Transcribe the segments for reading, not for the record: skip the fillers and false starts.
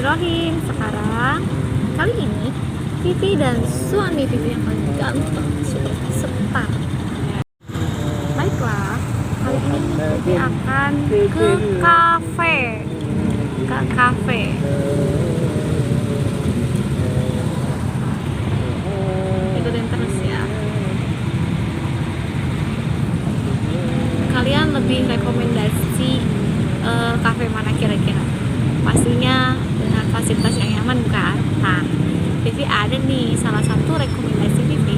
Bismillahirrahmanirrahim. Sekarang kali ini Vivi dan suami Vivi yang paling ganteng sudah sepat. Baiklah, kali ini Vivi akan ke kafe. Ikutin terus ya. Kalian lebih rekomendasi kafe mana kira-kira? Pastinya dengan fasilitas yang nyaman bukan? Nah, Vivi ada nih salah satu rekomendasi Vivi,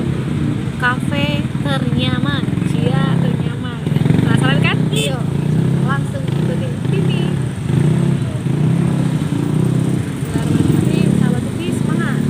kafe ternyaman. Cia ternyaman. Penasaran kan? Yuk, langsung ikutin Vivi. Bismillahirrahmanirrahim. Sahabat Vivi, semangat.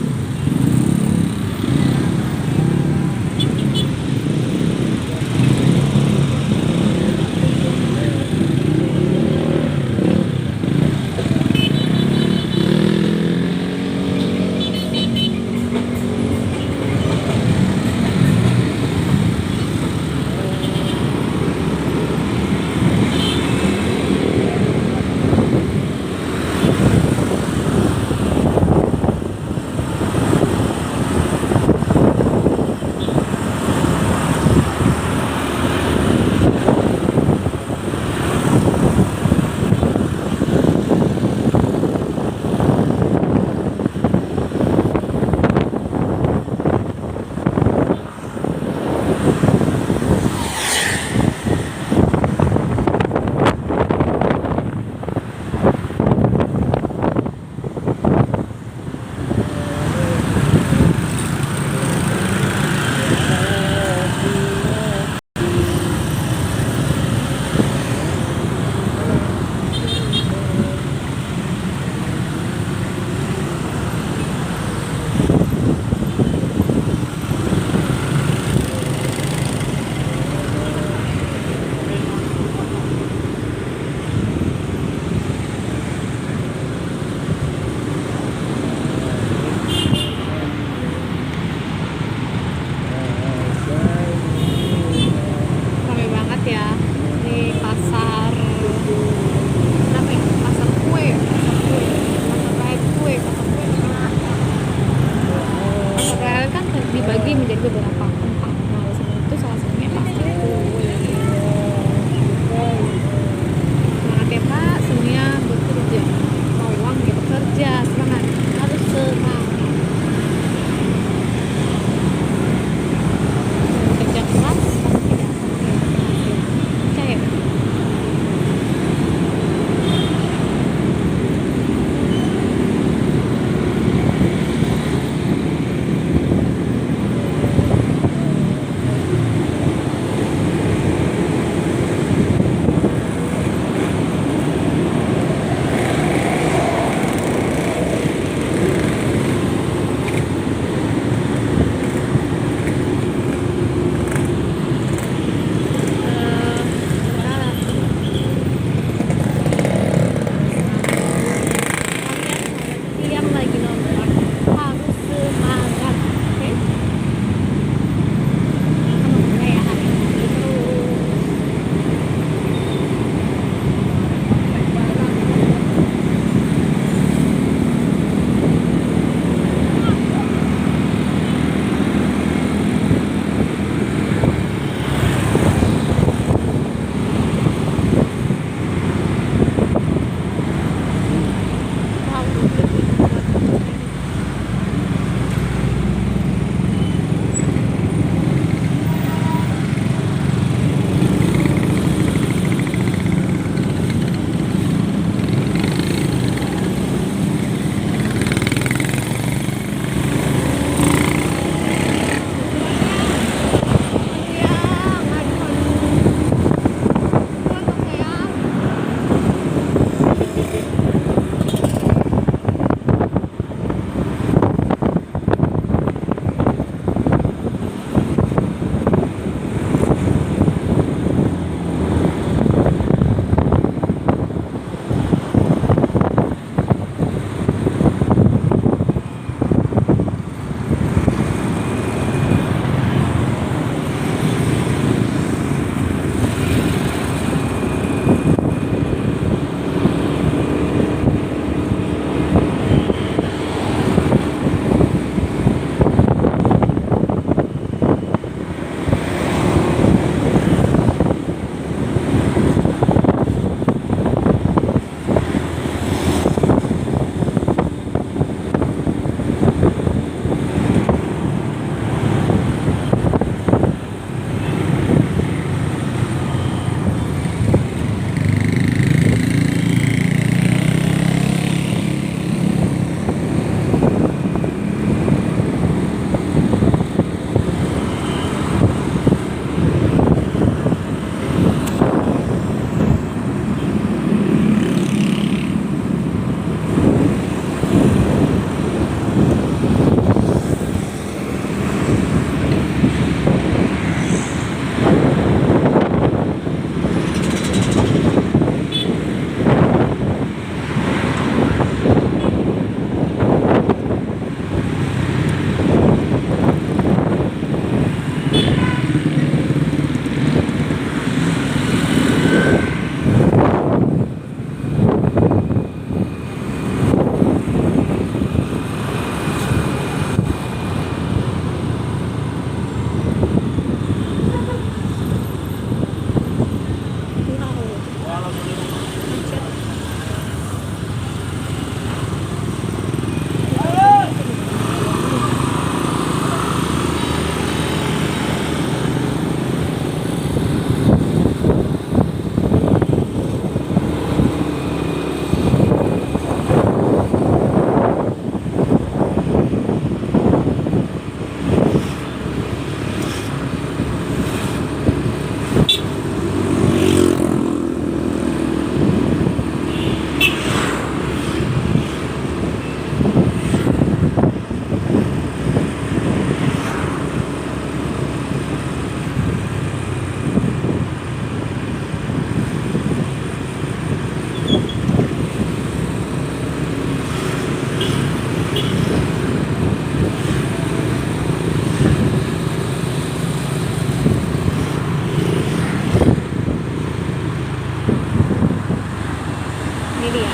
ini ya.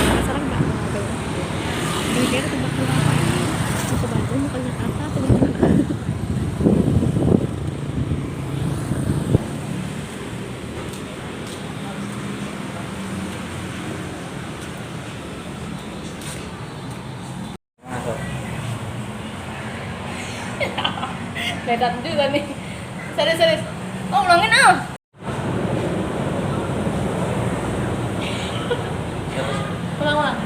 Penasaran nggak mau ngapain? Kira-kira tempat lu apa? Mau ke Bandung, mau ke Jakarta atau gimana? Masuk. Kelihatan juga nih. Serius. Oh, ulangin ah. Ulang.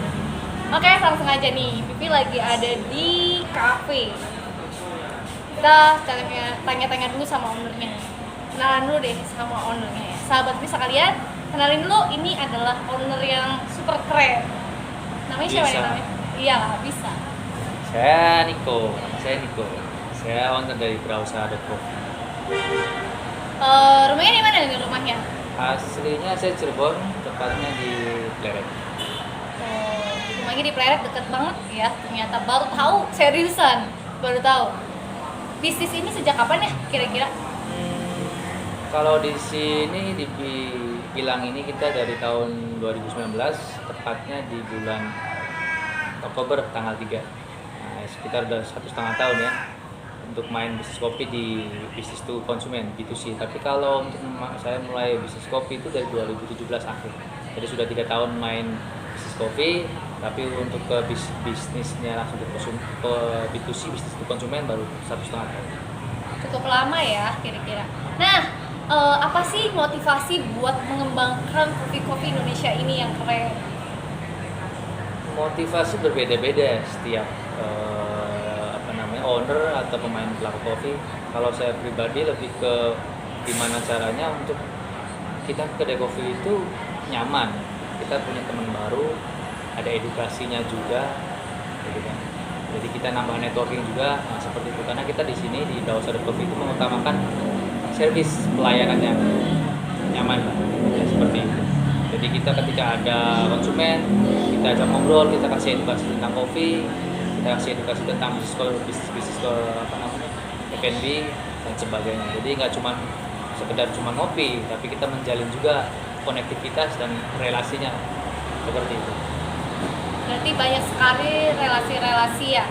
Oke, langsung aja nih. Pipi lagi ada di cafe. Kita tanya-tanya dulu sama ownernya. Kenalan dulu deh sama ownernya ya. Sahabat bisa kalian, kenalin dulu, ini adalah owner yang super keren. Namanya siapa ya namanya? Iya, bisa. Saya Niko. Saya owner dari Brausa.com. Rumahnya di mana nih rumahnya? Aslinya saya Cirebon, tepatnya di Pleret. Rumahnya di Pleret, deket banget ya. Ternyata baru tahu, seriusan baru tahu. Bisnis ini sejak kapan ya kira-kira? Kalau di sini dibilang ini kita dari tahun 2019, tepatnya di bulan Oktober tanggal 3. Nah, sekitar udah 1,5 tahun ya untuk main bisnis kopi di bisnis to konsumen B2C. Tapi kalau untuk saya mulai bisnis kopi itu dari 2017 akhir. Jadi sudah 3 tahun main bisnis kopi, tapi untuk ke bisnisnya langsung ke B2C, bisnis to konsumen baru 1,5 tahun. Cukup lama ya kira-kira. Nah, apa sih motivasi buat mengembangkan kopi Indonesia ini yang keren? Motivasi berbeda-beda setiap owner atau pemain pelaku kopi. Kalau saya pribadi lebih ke gimana caranya untuk kita kedai kopi itu nyaman, kita punya teman baru, ada edukasinya juga, gitu kan. Jadi kita nambah networking juga, nah, seperti itu. Karena kita di sini di Brausa.com itu mengutamakan servis pelayanan yang nyaman, ya, seperti itu. Jadi kita ketika ada konsumen, kita ajak ngobrol, kita kasih edukasi tentang kopi, kita kasih edukasi tentang bisnis ke F&B dan sebagainya. Jadi nggak cuma sekedar ngopi, tapi kita menjalin juga konektivitas dan relasinya seperti itu. Berarti banyak sekali relasi-relasi ya.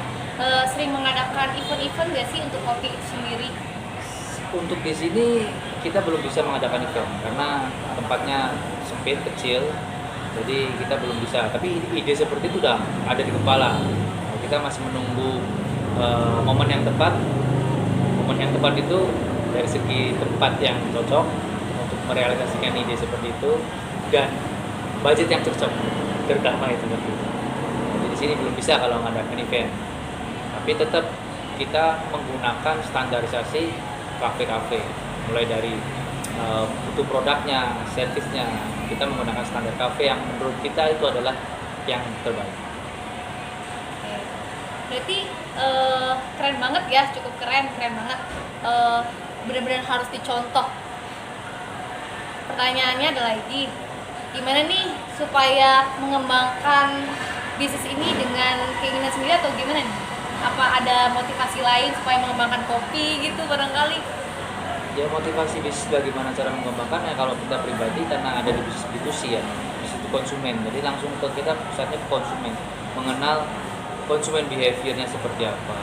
Sering mengadakan event-event nggak sih untuk kopi itu sendiri? Untuk di sini kita belum bisa mengadakan event karena tempatnya sempit, kecil, jadi kita belum bisa. Tapi ide seperti itu udah ada di kepala. Kita masih menunggu momen yang tepat. Momen yang tepat itu dari segi tempat yang cocok untuk merealisasikan ide seperti itu dan budget yang cocok, terutama itu seperti itu. Jadi di sini belum bisa kalau mengadakan event. Tapi tetap kita menggunakan standarisasi kafe-kafe, mulai dari butuh produknya, servisnya, kita menggunakan standar kafe yang menurut kita itu adalah yang terbaik. Berarti keren banget ya, cukup keren banget. Benar-benar harus dicontoh. Pertanyaannya ada lagi, gimana nih supaya mengembangkan bisnis ini dengan keinginan sendiri atau gimana nih? Apa ada motivasi lain supaya mengembangkan kopi gitu barangkali? Ya, motivasi bisnis bagaimana cara mengembangkan ya, kalau kita pribadi karena ada di bisnis B2C ya, bisnis itu konsumen, jadi langsung ke kita pusatnya ke konsumen, mengenal konsumen behaviornya seperti apa,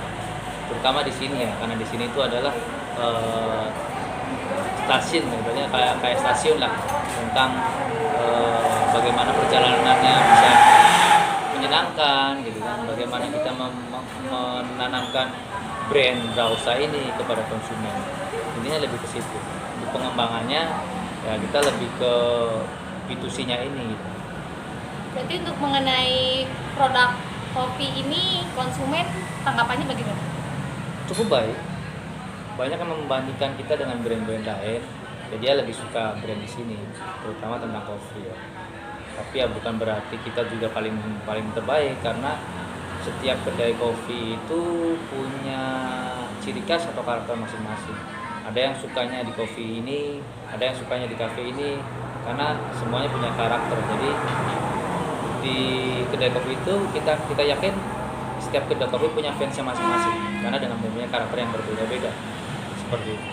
terutama di sini ya, karena di sini itu adalah stasiun, sebenarnya kayak stasiun lah, tentang bagaimana perjalanannya bisa menyenangkan gitu kan, bagaimana kita menanamkan brand Brausa ini kepada konsumen. Ininya lebih ke situ. Untuk pengembangannya ya kita lebih ke B2C-nya ini gitu. Berarti untuk mengenai produk kopi ini konsumen tanggapannya bagaimana? Cukup baik. Banyak yang membandingkan kita dengan brand-brand lain. Jadi dia lebih suka brand di sini, terutama tentang kopi ya. Tapi ya bukan berarti kita juga paling terbaik, karena setiap kedai kopi itu punya ciri khas atau karakter masing-masing. Ada yang sukanya di kopi ini, ada yang sukanya di kafe ini, karena semuanya punya karakter. Jadi di kedai kopi itu kita yakin setiap kedai kopi punya fansnya masing-masing, karena dengan punya karakter yang berbeda-beda seperti itu.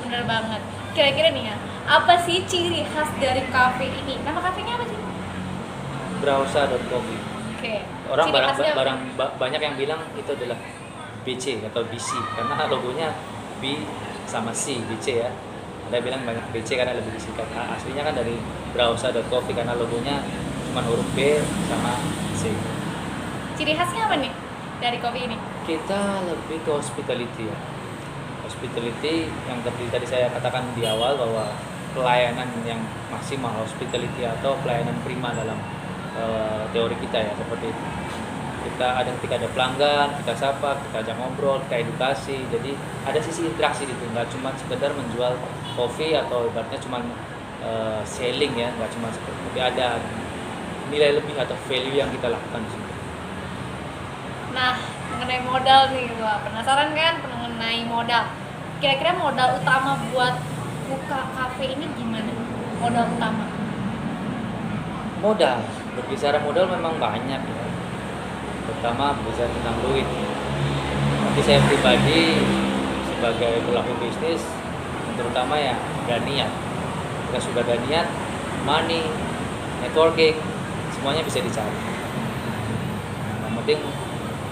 Bener banget. Kira-kira nih ya, apa sih ciri khas dari kafe ini? Nama kafenya apa sih? Brausa.coffee. Oke. Orang Ciri khasnya apa? banyak yang bilang itu adalah BC atau BC karena logonya B sama C, BC ya. Ada bilang banyak BC karena lebih disingkat. Aslinya kan dari Brausa.coffee karena logonya cuma huruf B sama C. Ciri khasnya apa nih dari kopi ini? Kita lebih ke hospitality ya. Hospitality yang tadi saya katakan di awal bahwa pelayanan yang maksimal, hospitality atau pelayanan prima dalam teori kita ya, seperti itu. Ketika ada pelanggan, kita sapa, kita ajak ngobrol, kita edukasi. Jadi ada sisi interaksi itu, nggak cuma sekedar menjual kopi atau ibaratnya cuma selling ya, nggak cuma seperti itu. Tapi ada nilai lebih atau value yang kita lakukan di sini. Nah, mengenai modal nih, gua penasaran kan mengenai modal. Kira-kira modal utama buat buka kafe ini gimana? Modal utama. Modal, berbicara modal memang banyak ya. Pertama berbicara tentang duit. Tapi saya pribadi sebagai pelaku bisnis, terutama ya gak niat. Jika sudah gak niat, money, networking, semuanya bisa dicari. Yang penting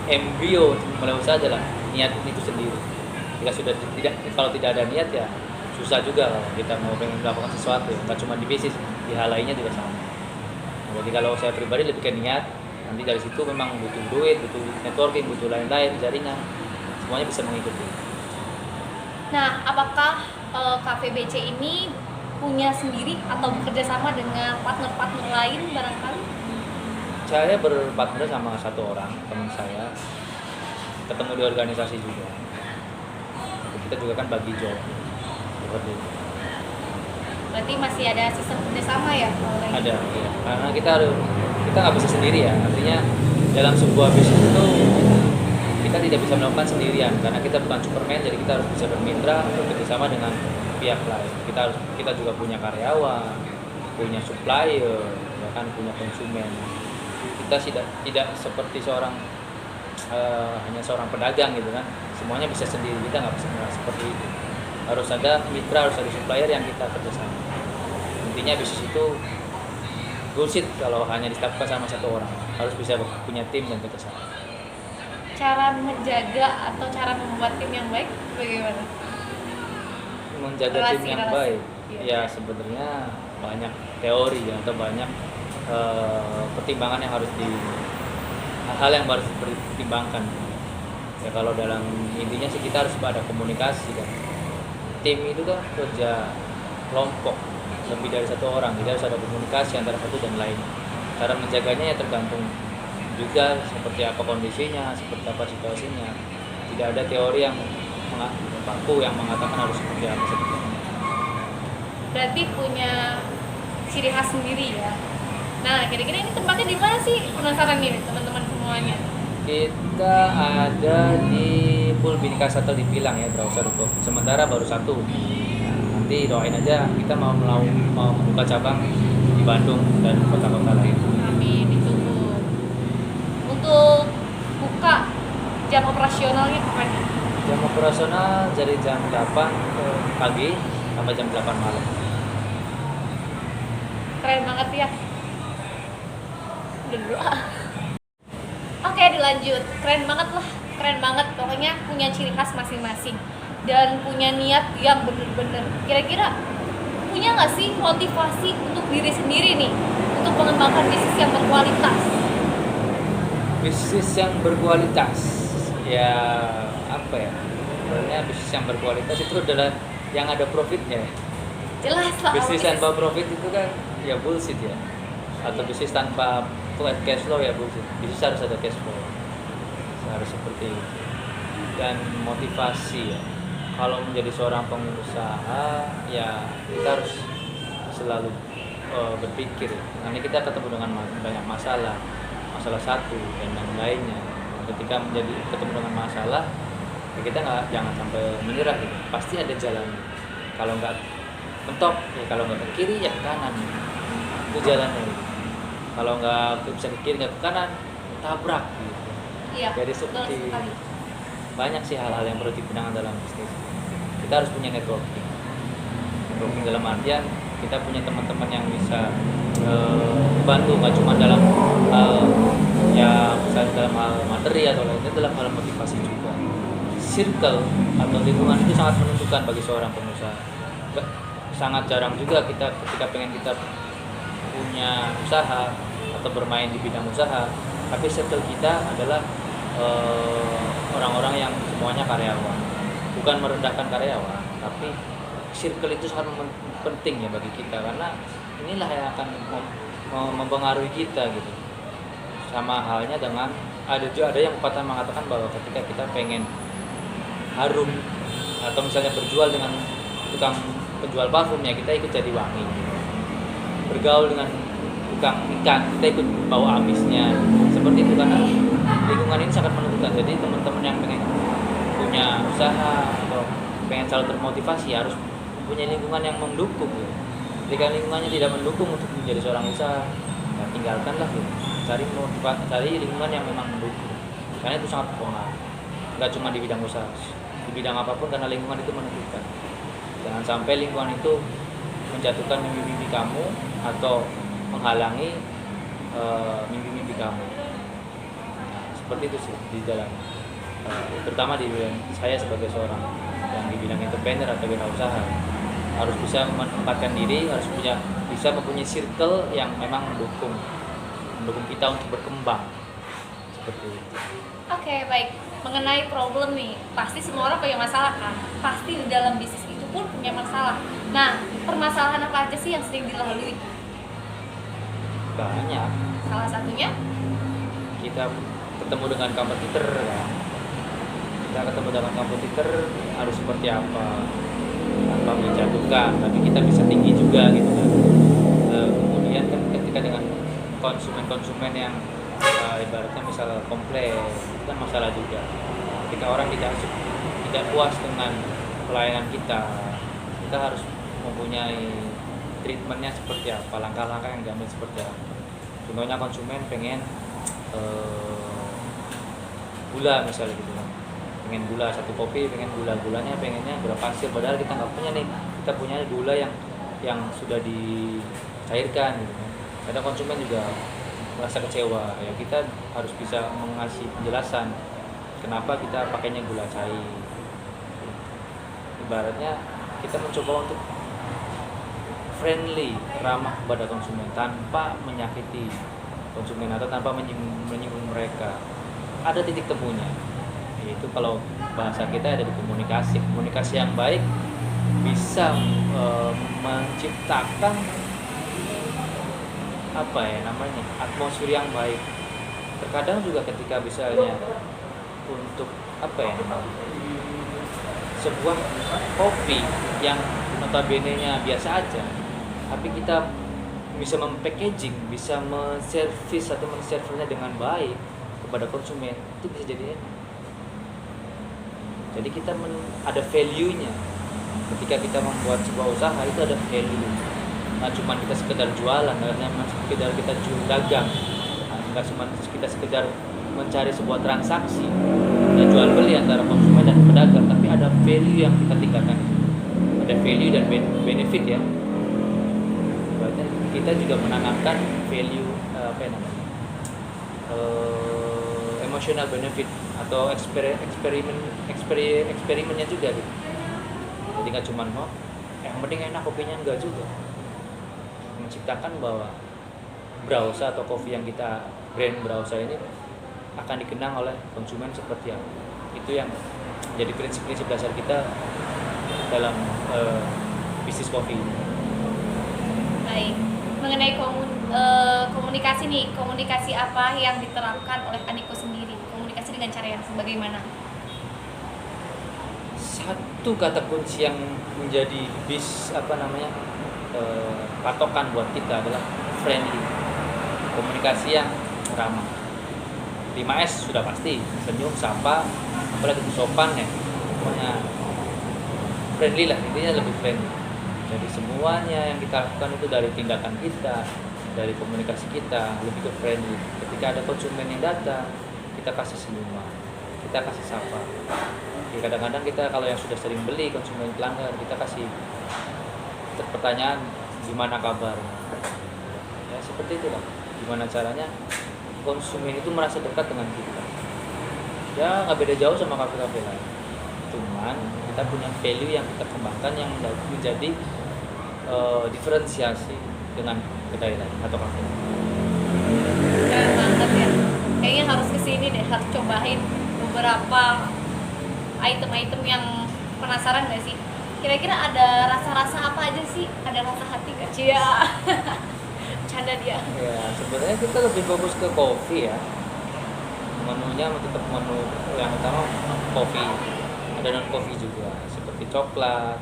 embrio untuk mulai usaha adalah niat itu sendiri. Kalau tidak ada niat ya susah juga kalau kita mau pengen melakukan sesuatu. Nggak cuma di bisnis, di hal lainnya juga sama. Jadi kalau saya pribadi lebih ke niat. Nanti dari situ memang butuh duit, butuh networking, butuh lain-lain, jaringan, semuanya bisa mengikuti. Nah, apakah Cafe BC ini punya sendiri atau bekerja sama dengan partner-partner lain barangkali? Saya berpartner sama satu orang, teman saya, ketemu di organisasi juga. Kita juga kan bagi job, seperti itu. Berarti masih ada sistem kerjasama ya? Ada, ya. Karena kita nggak bisa sendiri ya. Artinya dalam sebuah bisnis itu kita tidak bisa melakukan sendirian karena kita bukan Superman, jadi kita harus bisa bermitra bekerjasama dengan pihak lain. Kita juga punya karyawan, punya supplier, ya kan, punya konsumen. Kita tidak seperti hanya seorang pedagang gitu kan. Semuanya bisa sendiri, kita nggak bisa seperti itu. Harus ada mitra, harus ada supplier yang kita kerjasama. Intinya bisnis itu bullshit kalau hanya dilakukan sama satu orang. Harus bisa punya tim dan kerjasama. Cara menjaga atau cara membuat tim yang baik bagaimana? Menjaga tim yang baik, ya sebenarnya banyak teori ya, atau banyak pertimbangan yang harus hal yang harus dipertimbangkan. Ya kalau dalam intinya sih kita harus ada komunikasi kan. Tim itu kan kerja kelompok lebih dari satu orang, jadi harus ada komunikasi antara satu dan lain. Cara menjaganya ya tergantung juga seperti apa kondisinya, seperti apa situasinya. Tidak ada teori yang baku yang mengatakan harus seperti apa seperti itu. Berarti punya ciri khas sendiri ya. Nah, kira-kira ini tempatnya di mana sih? Penasaran nih teman-teman semuanya. Kita ada di Pul Bhinneka Satra di Pilang ya, Brausa.coffee. Sementara baru satu. Nanti doain aja, kita mau membuka cabang di Bandung dan kota-kota lain. Amin, ditunggu. Untuk buka jam operasionalnya kapan? Jam operasional dari jam 8 pagi sampai jam 8 malam. Keren banget ya. Udah doa. Oke, dilanjut. Keren banget lah, keren banget. Pokoknya punya ciri khas masing-masing dan punya niat yang bener-bener. Kira-kira punya nggak sih motivasi untuk diri sendiri nih untuk mengembangkan bisnis yang berkualitas? Bisnis yang berkualitas, ya apa ya? Sebenarnya bisnis yang berkualitas itu adalah yang ada profitnya. Jelas lah. Bisnis tanpa profit itu kan ya bullshit ya. Atau bisnis tanpa cash flow ya bullshit. Bisnis harus ada cash flow. Harus seperti itu. Dan motivasi ya. Kalau menjadi seorang pengusaha ya kita harus selalu berpikir. Nanti kita ketemu dengan banyak masalah satu dan yang lainnya. Ketika ketemu dengan masalah, ya kita jangan sampai menyerah gitu. Pasti ada jalan. Kalau nggak mentok, ya kalau nggak ke kiri ya ke kanan. Itu jalannya. Gitu. Kalau nggak bisa ke kiri nggak ke kanan, tabrak gitu. Iya. Jadi seperti banyak sih hal-hal yang perlu dipandang dalam bisnis. Kita harus punya networking. Browsing dalam artian kita punya teman-teman yang bisa bantu, nggak cuma dalam hal ya misalnya dalam hal materi atau lainnya, dalam hal motivasi juga. Circle atau lingkungan itu sangat menentukan bagi seorang pengusaha. Sangat jarang juga kita ketika pengen kita punya usaha atau bermain di bidang usaha, tapi circle kita adalah orang-orang yang semuanya karyawan. Bukan merendahkan karyawan, tapi circle itu sangat penting ya bagi kita, karena inilah yang akan mempengaruhi kita gitu. Sama halnya dengan ada yang pepatah mengatakan bahwa ketika kita pengen harum atau misalnya berjual dengan tukang penjual parfum ya kita ikut jadi wangi, bergaul dengan tukang ikan kita ikut bau amisnya, seperti itu. Karena lingkungan ini sangat menentukan. Jadi teman-teman yang pengen punya usaha atau pengen selalu termotivasi harus mempunyai lingkungan yang mendukung gitu. Jika lingkungannya tidak mendukung untuk menjadi seorang usaha, ya tinggalkanlah gitu. Cari lingkungan yang memang mendukung, karena itu sangat berpengaruh. Nggak cuma di bidang usaha, di bidang apapun, karena lingkungan itu menentukan. Jangan sampai lingkungan itu menjatuhkan mimpi-mimpi kamu atau menghalangi mimpi-mimpi kamu. Nah, seperti itu sih di dalam terutama di bidang saya sebagai seorang yang di bidang entrepreneur atau wirausaha, harus bisa menempatkan diri, harus bisa mempunyai circle yang memang mendukung kita untuk berkembang, seperti itu. Oke, baik. Mengenai problem nih, pasti semua orang punya masalah kan? Pasti di dalam bisnis itu pun punya masalah. Nah, permasalahan apa aja sih yang sering dilalui? Banyak. Salah satunya? Kita ketemu dengan kompetitor kan. Kita ketemu dengan kompetitor harus seperti apa? Tanpa menjatuhkan, tapi kita bisa tinggi juga gitu kan. Kemudian kan ketika dengan konsumen yang ibaratnya misal komplain, itu kan masalah juga. Ketika orang tidak puas dengan pelayanan kita harus mempunyai treatmentnya seperti apa, langkah-langkah yang diambil seperti apa. Contohnya konsumen pengen gula misalnya gitu kan, pengen gula satu kopi, pengen gulanya pengennya berpasir, padahal kita nggak punya nih, kita punya gula yang sudah dicairkan gitu kan. Kadang konsumen juga merasa kecewa, ya kita harus bisa mengasih penjelasan kenapa kita pakainya gula cair. Ibaratnya kita mencoba untuk friendly, ramah kepada konsumen tanpa menyakiti konsumen atau tanpa menyinggung mereka. Ada titik temunya, yaitu kalau bahasa kita ada di komunikasi yang baik bisa menciptakan atmosfer yang baik. Terkadang juga ketika misalnya untuk sebuah kopi yang notabene-nya biasa aja, tapi kita bisa packaging, bisa menservis atau menservernya dengan baik kepada konsumen, itu bisa jadi enak. Jadi kita ada value-nya. Ketika kita membuat sebuah usaha itu ada value. Nggak cuma kita sekedar jualan, nggak cuma sekedar kita dagang, nggak cuma kita sekedar mencari sebuah transaksi dan jual beli antara konsumen dan pedagang, tapi ada value yang kita tingkatkan, ada value dan benefit ya. Berarti kita juga menanamkan value emotional benefit atau eksperimennya juga gitu. Jadi nggak cuma yang penting enak kopinya, enggak juga. Menciptakan bahwa Brausa atau kopi yang kita brand Brausa ini akan dikenang oleh konsumen seperti apa. Itu yang jadi prinsip-prinsip dasar kita dalam bisnis kopi ini. Baik. Mengenai komunikasi nih, komunikasi apa yang diterapkan oleh Aniko sendiri? Komunikasi dengan cara yang sebagaimana? Satu kata kunci yang menjadi patokan buat kita adalah friendly, komunikasi yang ramah. 5S sudah pasti, senyum, sapa, apalagi sopan ya, pokoknya friendly lah, intinya lebih friendly. Jadi semuanya yang kita lakukan itu dari tindakan kita, dari komunikasi kita lebih ke friendly. Ketika ada konsumen yang datang, kita kasih senyuman, kita kasih sapa. Jadi kadang-kadang kita kalau yang sudah sering beli konsumen pelanggan, kita kasih pertanyaan gimana kabar. Ya seperti itulah. Gimana caranya konsumen itu merasa dekat dengan kita. Ya nggak beda jauh sama kafe-kafe lain. Cuman kita punya value yang kita kembangkan yang menjadi diferensiasi dengan kedai lain atau kafe lain. Keren banget ya. Kayaknya harus kesini deh, harus cobain beberapa item-item yang penasaran gak sih? Kira-kira ada rasa-rasa apa aja sih? Ada rasa hati gak? Cia. Canda dia. Ya sebenarnya kita lebih fokus ke kopi ya. Menunya tetap menu yang utama kopi. Ada non kopi juga seperti coklat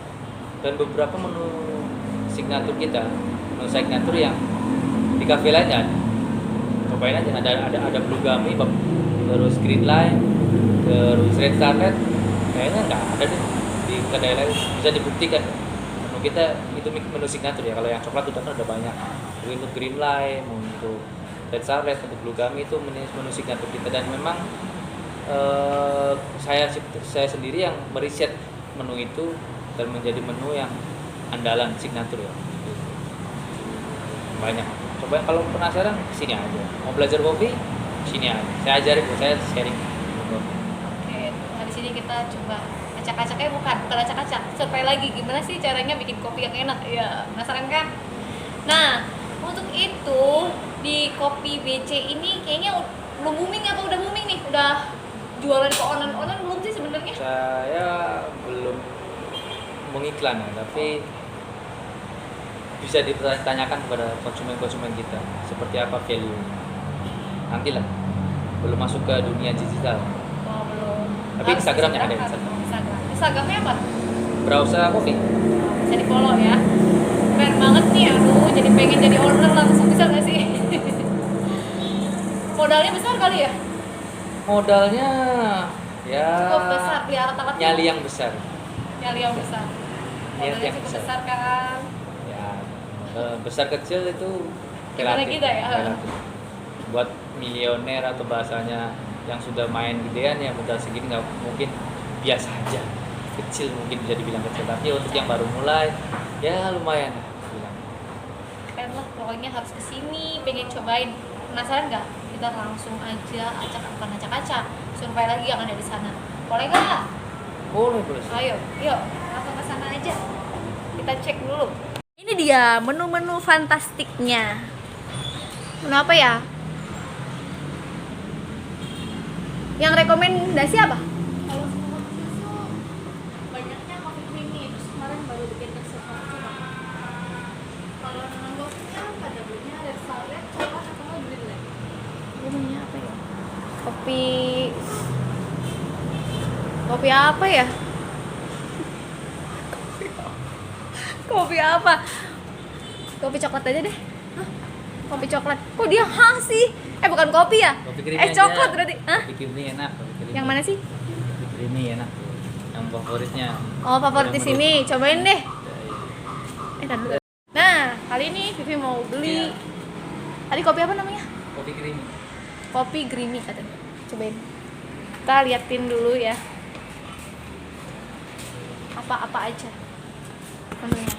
dan beberapa menu signature kita, menu signature yang di kafe lainnya. Cobain aja, ada blue gummy, terus green line, terus red carpet, kayaknya nggak ada deh di kedai lain, bisa dibuktikan. Menu kita itu menu signature ya, kalau yang coklat udah kan ada banyak. Jadi untuk green line, untuk red carpet, untuk blue gummy itu menu signature kita, dan memang saya sendiri yang meriset menu itu dan menjadi menu yang andalan signature ya. Banyak. Coba kalau penasaran kesini aja. Mau belajar kopi, sini aja. Saya ajarin, saya sharing. Oke, nah di sini kita coba acak-acaknya bukan acak-acak. Survei lagi gimana sih caranya bikin kopi yang enak? Ya, penasaran kan? Nah, untuk itu di Kopi BC ini kayaknya belum booming apa udah booming nih? Udah jualan ke online belum sih sebenarnya? Saya belum mengiklan ya, tapi bisa ditanyakan kepada konsumen-konsumen kita seperti apa value-nya. Nantilah, belum masuk ke dunia digital. Oh, belum. Tapi Harus Instagramnya ada Instagram. Instagramnya apa? Browser Coffee. Bisa di follow ya. Keren banget nih, aduh jadi pengen jadi owner langsung, bisa gak sih? Modalnya besar kali ya? Modalnya ya Cukup besar, pelihara tamat nyali yang besar. Nyali yang besar. Nyali Modalnya yang cukup besar. besar kan? Ya, besar kecil itu Gimana relatif. kita ya? Relatif. Buat milioner atau bahasanya yang sudah main gedean ya modal segini nggak mungkin, biasa aja. Kecil mungkin bisa dibilang kecil, tapi untuk yang baru mulai ya lumayan bilang. Keren lah, pokoknya harus kesini, pengen cobain. Penasaran nggak? Kita langsung aja bukan acak-acak, survei lagi yang ada di sana. Boleh nggak? Boleh. Ayo, yuk, langsung ke sana aja. Kita cek dulu. Ini dia menu-menu fantastiknya. Menu apa ya? Yang rekomendasi apa? Kalau semua susu banyaknya kopi creamy, terus kemarin baru bikin susu coba. Kalau non kopinya pada belinya red velvet, coklat atau nggak green lane? Namanya apa ya? Kopi apa ya? Kopi apa? Kopi coklat aja deh. Hah? Kopi coklat. Kok dia sih? Bukan kopi ya? Kopi creamy Coklat aja. berarti. Hah? Kopi creamy enak. Kopi creamy. Yang mana sih? Kopi creamy enak. Yang favoritnya. Oh, favorit di sini. Cobain deh. Ya, Tar dulu. Nah, kali ini Vivi mau beli. Tadi kopi apa namanya? kopi creamy. Kopi creamy katanya. Cobain. Kita liatin dulu ya. Apa-apa aja menunya.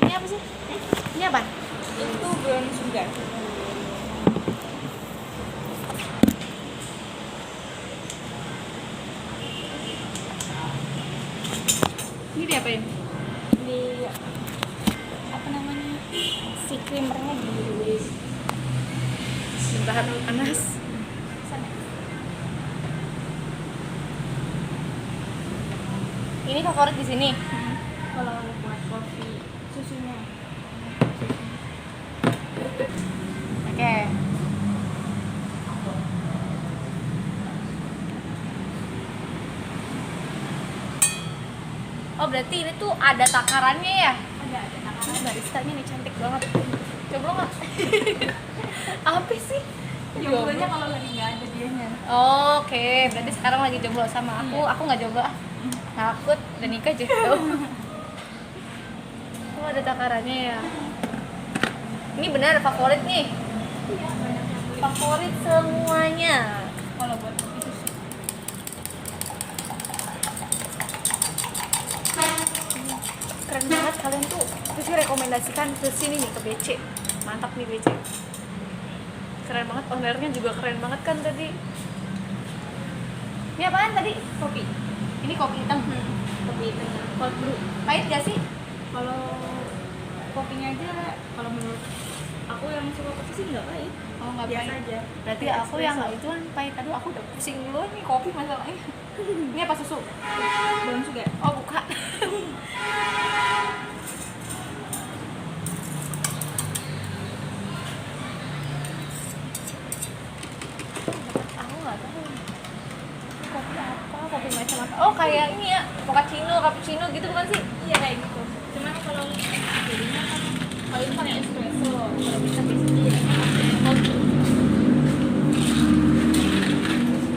Ini apa sih? Ini apa? Itu brown sugar. Ini diapain? Di apa namanya? Si creamernya di Bentar, panas. sana. Ini favorit di sini. Kalau buat kopi susunya. Oke. Oh, berarti ini tuh ada takarannya ya? Ada takaran. Ini baristanya nih cantik banget. Coba nggak? Apa sih? Jomblonya kalau lagi nggak ada dianya. Oke, berarti sekarang lagi jomblo sama aku. Aku nggak jomblo ah. Takut udah nikah jauh. Oh, ada takarannya ya. Ini benar favorit nih. Iya, banyak yang beli. Favorit semuanya. Kalau buat kopi susu. keren banget. Kalian tuh Vivi rekomendasikan ke sini nih, ke BC. Mantap nih BC. Keren banget, ownernya juga keren banget kan tadi. Ini apaan tadi? Kopi. Ini kopi hitam. Kopi itu Cold brew. Pahit gak sih? kalau kopinya aja, kalau menurut aku yang suka kopi sih nggak pahit. Oh nggak Biasa pahit. aja. Berarti Kayak aku yang espresso. itu kan pahit. Aduh aku udah pusing dulu nih kopi masalahnya. Ini apa susu? Belum juga. Oh buka. Aku nggak tahu. Ini kopi apa? Kopi macam apa? Oh kayak ini ya, mochaccino, cappuccino gitu bukan sih? Iya kayak gitu. Cuman kalau jadinya kan kalau itu pakai espresso, kalau kita biasanya ya pakai cold brew.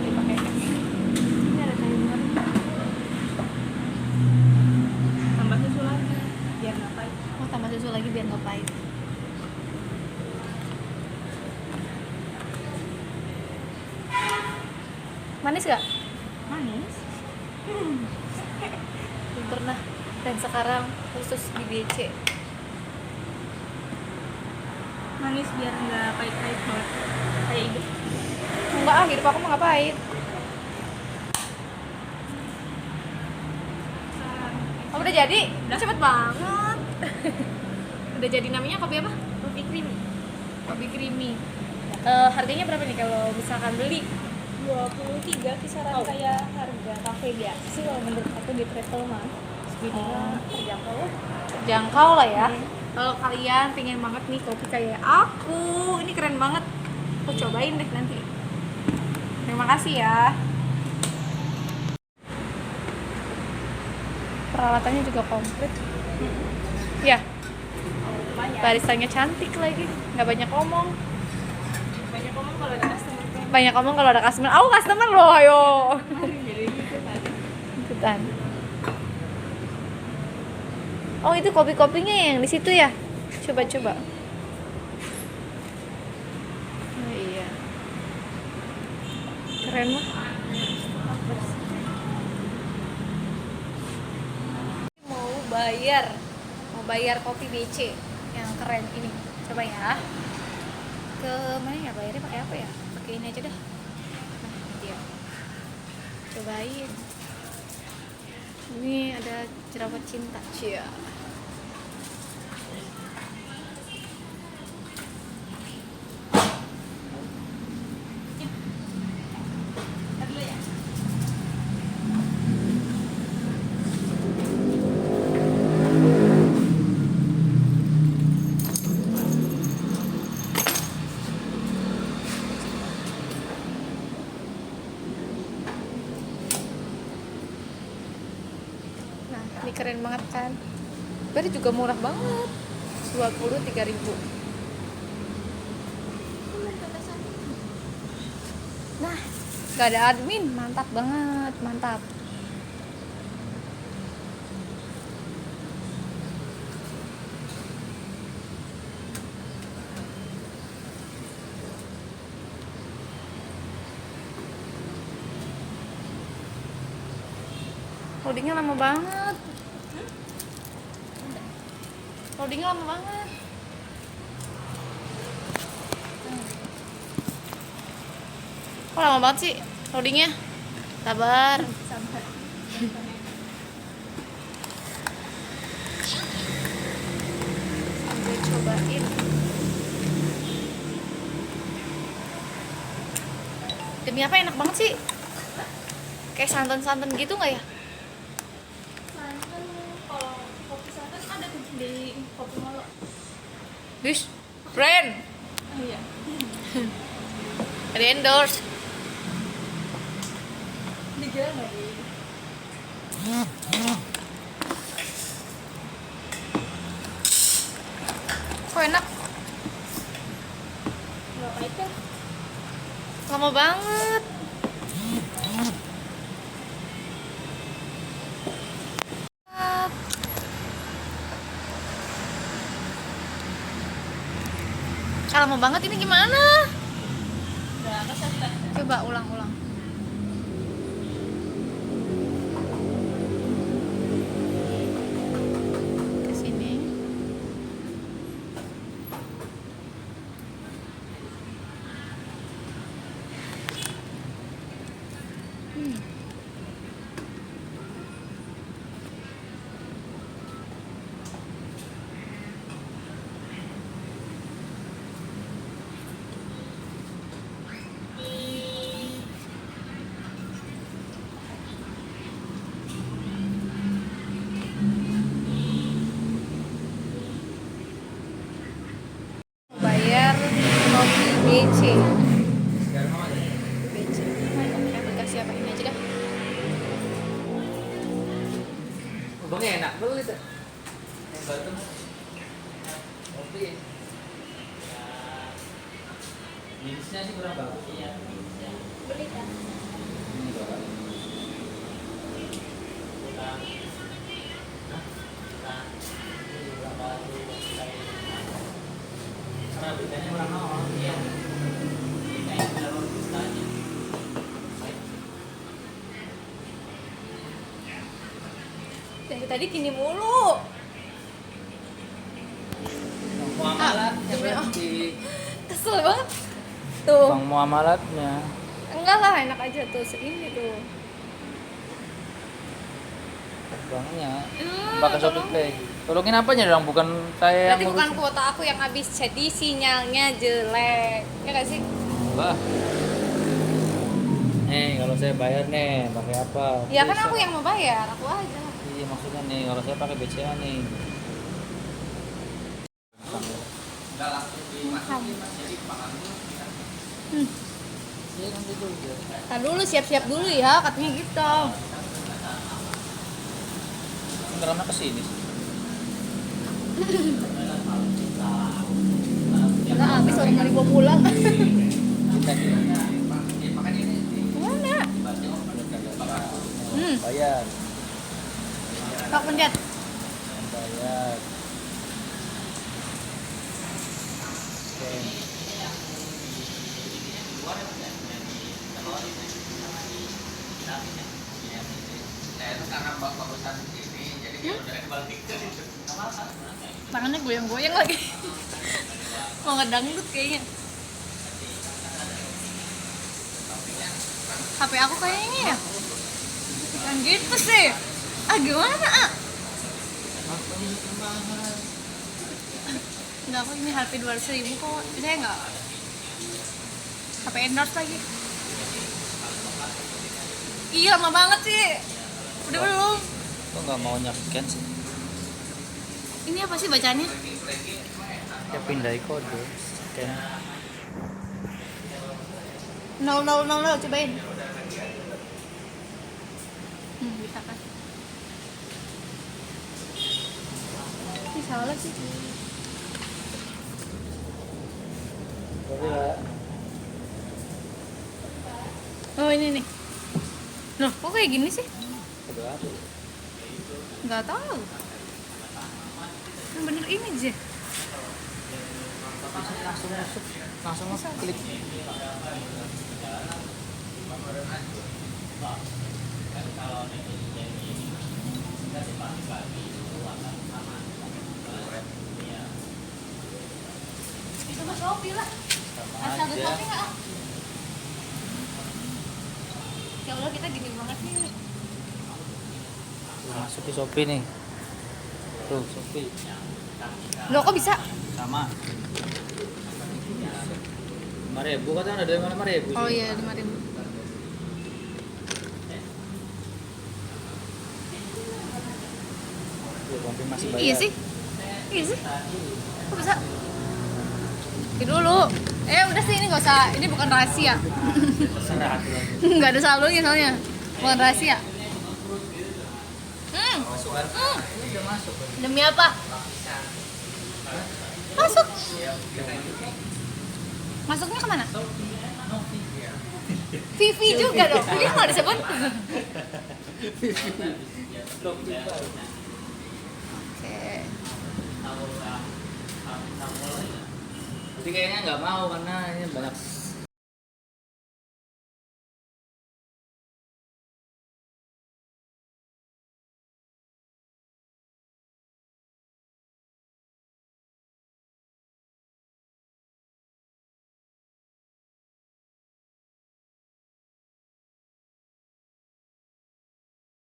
Dipakai. Ini ada kayu baru. Tambah susu lagi biar nggak pahit. Oh tambah susu lagi biar nggak pahit. Manis gak? Manis. Belum pernah. Dan sekarang khusus di BC. Manis biar nggak pahit-pahit banget. Kayak hidup. Enggak ah, hidup aku mah nggak pahit. Oh, udah jadi? Udah. Cepet banget. Udah jadi, namanya kopi apa? Kopi creamy. Kopi creamy. Harganya berapa nih kalau misalkan beli? 23 kisaran Oh. kayak harga kafe biasa sih kalau menurut aku di travel mah. Segininya terjangkau lah. Jangkau lah ya. Kalau kalian pengen banget nih kopi kayak aku, ini keren banget. Aku cobain deh nanti. Terima kasih ya. Peralatannya juga komplit. Ya, baristanya cantik lagi, nggak banyak ngomong. Banyak ngomong kalau ada customer. Banyak ngomong kalau ada customer. Aku customer loh, ayo. Jadi gitu kan. Ikutan. Oh itu kopi-kopinya yang di situ ya? Coba-coba. Oh iya. Keren banget. Mau bayar kopi BC yang keren ini. Coba ya. Ke mana ya, bayarnya pakai apa ya? Pakai ini aja dah. Nah, dia. Cobain. Ini ada jerawat cinta. Cia. Ntar dulu ya. Nah, ini keren banget kan? Berarti juga murah banget. 23.000. Nah, gak ada admin, mantap banget, mantap. Loadingnya lama banget. Loadingnya lama banget. Kok lama banget sih loadingnya? Sabar. Sabar. Sambil cobain. Demi apa enak banget sih? Kayak santan-santan gitu nggak ya? Santan, kalau kopi santan ada tuh di kopi Molo. Wish, brand. Oh iya. Ada endorse. Dijual nggak di? Kok enak? Nggak pahit kan? Lama banget. Lama banget ini gimana? Udah kesan. Coba ulang-ulang. Sekarang mau aja. BC. Aplikasi apa ini aja dah. Bang enak beli tuh. Yang baru tuh. Kopi. Jenisnya sih kurang bagus. Iya. Beli kan? Ini berapa? Karena beritanya kurang nol. Iya. Dari tadi gini mulu. Muamalatnya demi berarti. Kesel banget. Tuh. Bang muamalatnya. Enggak lah, enak aja tuh segini tuh. Bangnya. Pakai Shopee tolong. Play. Tolongin apanya dong? Bukan saya yang Berarti bukan ngurusin. kuota aku yang habis, jadi sinyalnya jelek. Ya nggak sih? Bah. Nih, kalau saya bayar nih, pakai apa? Ya kan Bisa. aku yang mau bayar, aku aja. Iya, maksudnya nih, kalau saya pakai BCA nih. Iya, nanti dulu. Nah dulu siap-siap dulu ya, katanya gitu. Karena kesini sih. Udah habis orang mau dibawa pulang. Mana? Bayar. Pak pencet. Bayar. Oke. Tangannya goyang-goyang lagi. Mau ngedangdut kayaknya. HP aku kayaknya ya. Yang gitu sih. Ah gimana ah? Enggak, aku ini HP 200.000 kok. Saya enggak. HP endorse lagi. Iya lama banget sih. Udah belum? Kok nggak mau nyakikan sih? Ini apa sih bacanya? Ya pindai kode. Scan. 0000 cobain. Bisa kan? Ini salah sih. Oke lah. Oh ini nih. Loh, kok kayak gini sih? Udah ada. Nggak tahu. Yang bener ini aja. Langsung masuk. Langsung masuk klik. Coba Shopee lah. Sama Asal ada aja. Shopee nggak? Ya Allah kita gini banget nih. Masuk ke Shopee nih. Tuh, Shopee. Loh kok bisa? Sama. 5.000 katanya ada yang 5.000 sih. Oh iya 5.000. Tuh, Shopee masih bayar. Iya sih. Iya sih. Kok bisa? Oke dulu. Udah sih ini nggak usah. Ini bukan rahasia. Terserah hati lagi. Nggak ada saldonya soalnya. Bukan rahasia. Masuk kan? Ini udah masuk. Demi apa? Masuk. Masuknya kemana? Vivi juga dong. Ini nggak disebut. Oke. Tapi kayaknya nggak mau karena ini banyak